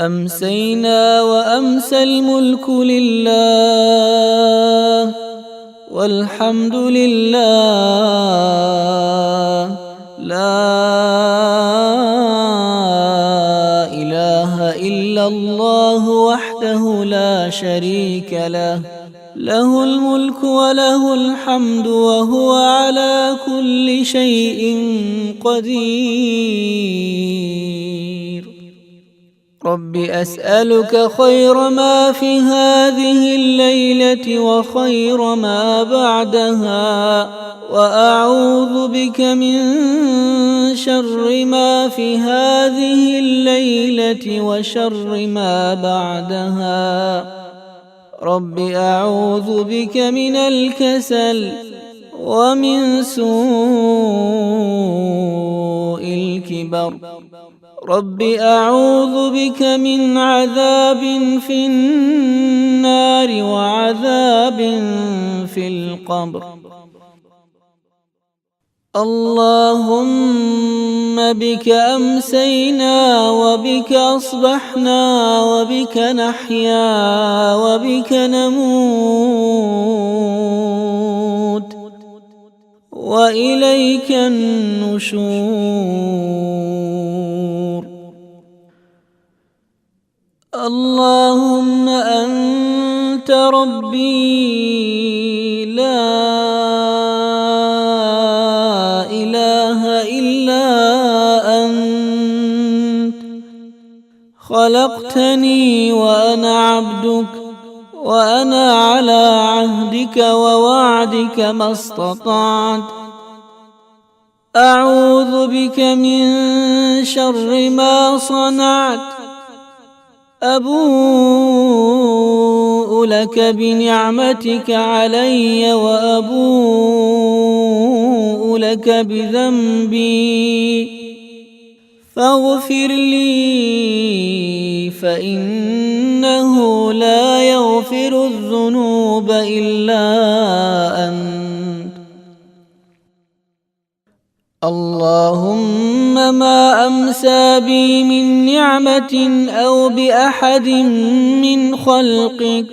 أمسينا وأمسى الملك لله والحمد لله، لا إله إلا الله وحده لا شريك له، له الملك وله الحمد وهو على كل شيء قدير. رب أسألك خير ما في هذه الليلة وخير ما بعدها، وأعوذ بك من شر ما في هذه الليلة وشر ما بعدها. رب أعوذ بك من الكسل ومن سوء الكبر. رب أعوذ بك من عذاب في النار وعذاب في القبر. اللهم بك أمسينا وبك أصبحنا وبك نحيا وبك نموت وإليك النشور. اللهم أنت ربي لا إله إلا أنت، خلقتني وأنا عبدك، وأنا على عهدك ووعدك ما استطعت. أعوذ بك من شر ما صنعت. أبوء لك بنعمتك علي وأبوء لك بذنبي، فاغفر لي فإنه لا يغفر الذنوب إلا أنت. اللهم ما أمسى بي من نعمة أو بأحد من خلقك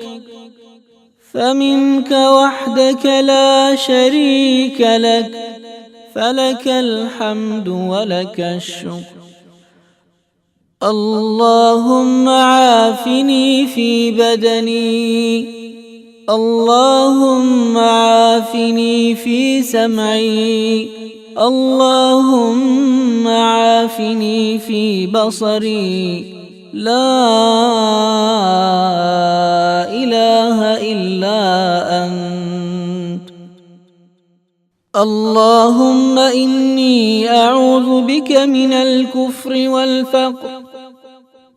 فمنك وحدك لا شريك لك، فلك الحمد ولك الشكر. اللهم عافني في بدني، اللهم عافني في سمعي، اللهم عافني في بصري، لا إله إلا أنت. اللهم إني أعوذ بك من الكفر والفقر.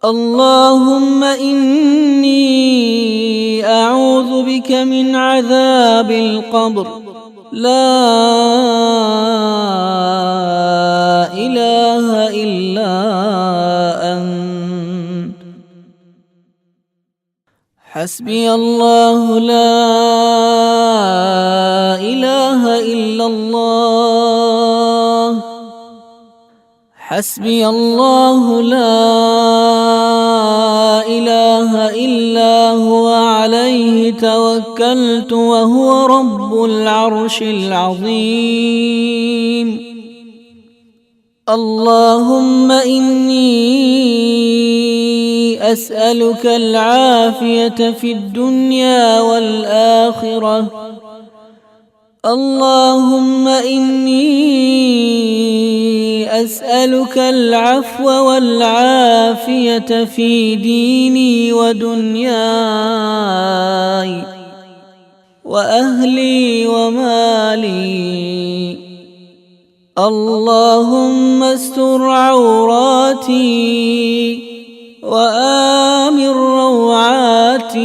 اللهم إني أعوذ بك من عذاب القبر، لا إله إلا أنت. حسبي الله لا إله إلا الله، حسبي الله لا إله إلا هو عليه توكلت وهو رب العرش العظيم. اللهم إني أسألك العافية في الدنيا والآخرة. اللهم إني أسألك العفو والعافية في ديني ودنياي وأهلي ومالي. اللهم استر عوراتي وآمن روعاتي.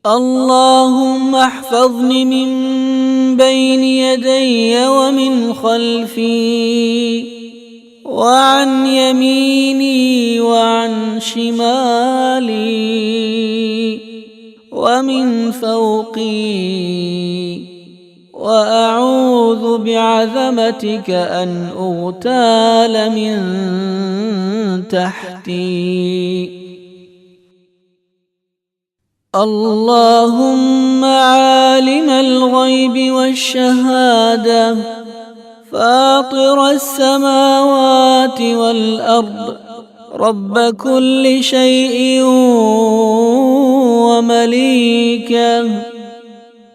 اللهم احفظني من بين يدي ومن خلفي وعن يميني وعن شمالي ومن فوقي، وأعوذ بعظمتك أن أغتال من تحتي. اللهم عالم الغيب والشهادة فاطر السماوات والأرض رب كل شيء ومليكه،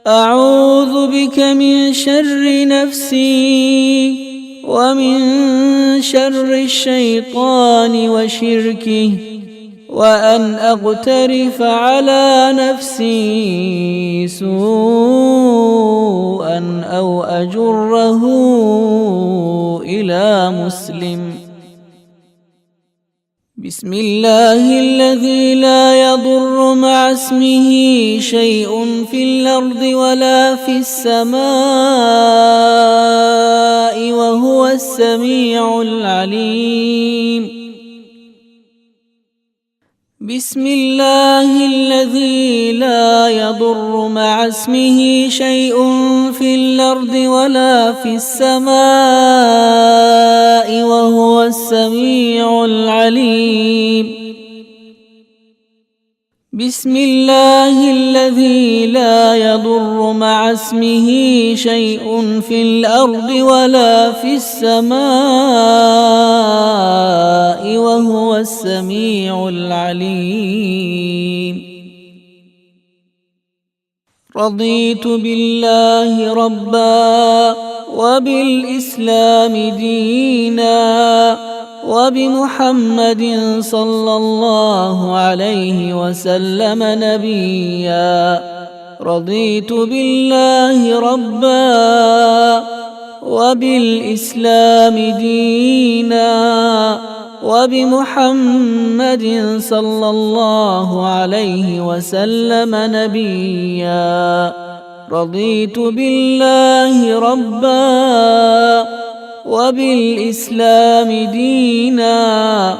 أعوذ بك من شر نفسي ومن شر الشيطان وشركه، وأن أقترف على نفسي سوءا أو أجره إلى مسلم. بسم الله الذي لا يضر مع اسمه شيء في الأرض ولا في السماء وهو السميع العليم. بسم الله الذي لا يضر مع اسمه شيء في الأرض ولا في السماء وهو السميع العليم. بسم الله الذي لا يضر مع اسمه شيء في الأرض ولا في السماء وهو السميع العليم. رضيت بالله ربا وبالإسلام دينا وبمحمد صلى الله عليه وسلم نبيا. رضيت بالله ربا وبالإسلام دينا وبمحمد صلى الله عليه وسلم نبيا. رضيت بالله ربا وبالإسلام دينا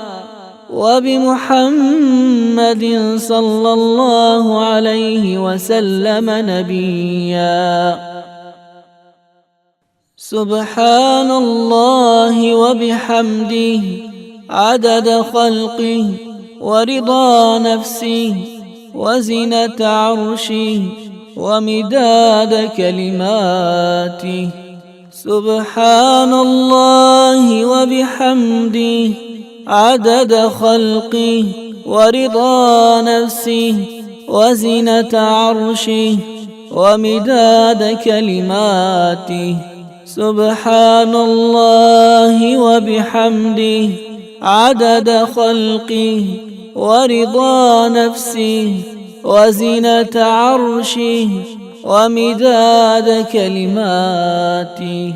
وبمحمد صلى الله عليه وسلم نبيا. سبحان الله وبحمده عدد خلقه ورضا نفسه وزنة عرشه ومداد كلماته. سبحان الله وبحمده عدد خلقه ورضا نفسه وزنة عرشه ومداد كلماته. سبحان الله وبحمده عدد خلقه ورضا نفسه وزنة عرشه ومداد كلماته.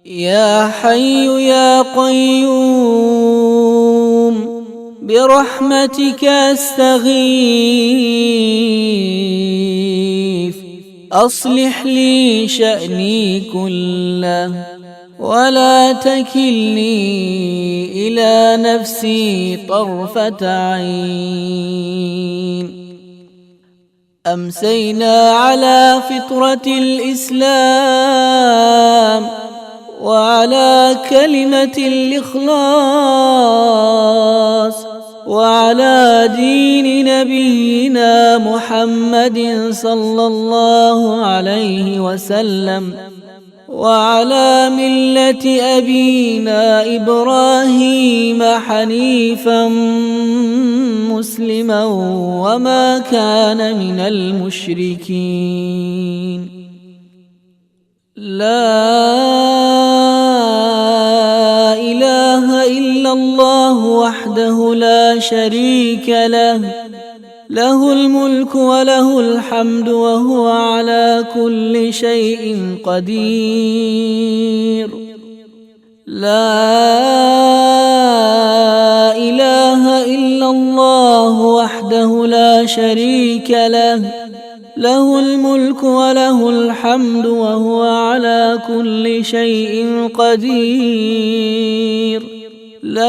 يا حي يا قيوم برحمتك أستغيث، أصلح لي شأني كله ولا تكلني إلى نفسي طرفة عين. أمسينا على فطرة الإسلام وعلى كلمة الإخلاص وعلى دين نبينا محمد صلى الله عليه وسلم وعلى ملة أبينا إبراهيم حنيفا مسلما وما كان من المشركين. لا إله إلا الله وحده لا شريك له، له الملك وله الحمد وهو على كل شيء قدير. لا إله إلا الله وحده لا شريك له، له الملك وله الحمد وهو على كل شيء قدير. لا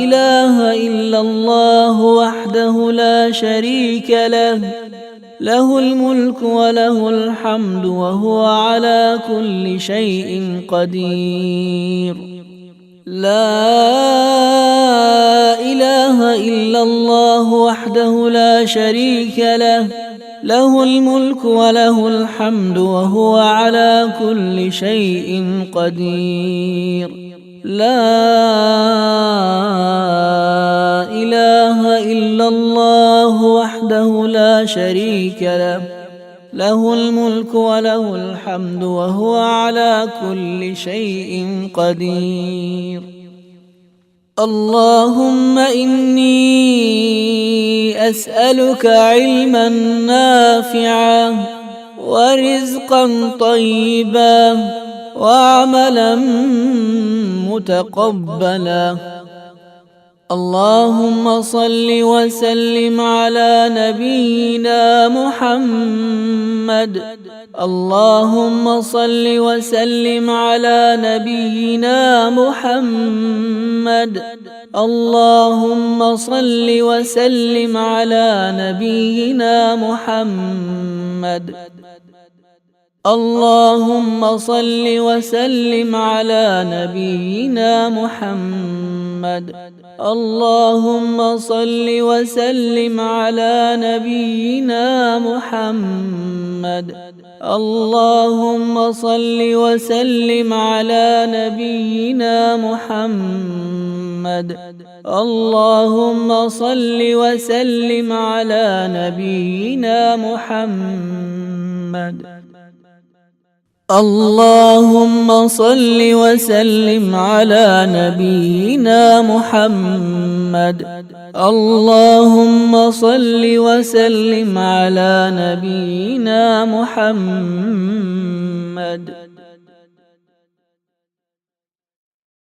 إله إلا الله وحده لا شريك له، له الملك وله الحمد وهو على كل شيء قدير. لا إله إلا الله وحده لا شريك له، له الملك وله الحمد وهو على كل شيء قدير. لا إله إلا الله وحده لا شريك له، له الملك وله الحمد وهو على كل شيء قدير. اللهم إني أسألك علما نافعا ورزقا طيبا وعملا متقبلا. اللهم صل وسلم على نبينا محمد. اللهم صل وسلم على نبينا محمد. اللهم صل وسلم على نبينا محمد. اللهم صل وسلم على نبينا محمد. اللهم صل وسلم على نبينا محمد. اللهم صل وسلم على نبينا محمد. اللهم صل وسلم على نبينا محمد. اللهم صل وسلم على نبينا محمد. اللهم صل وسلم على نبينا محمد.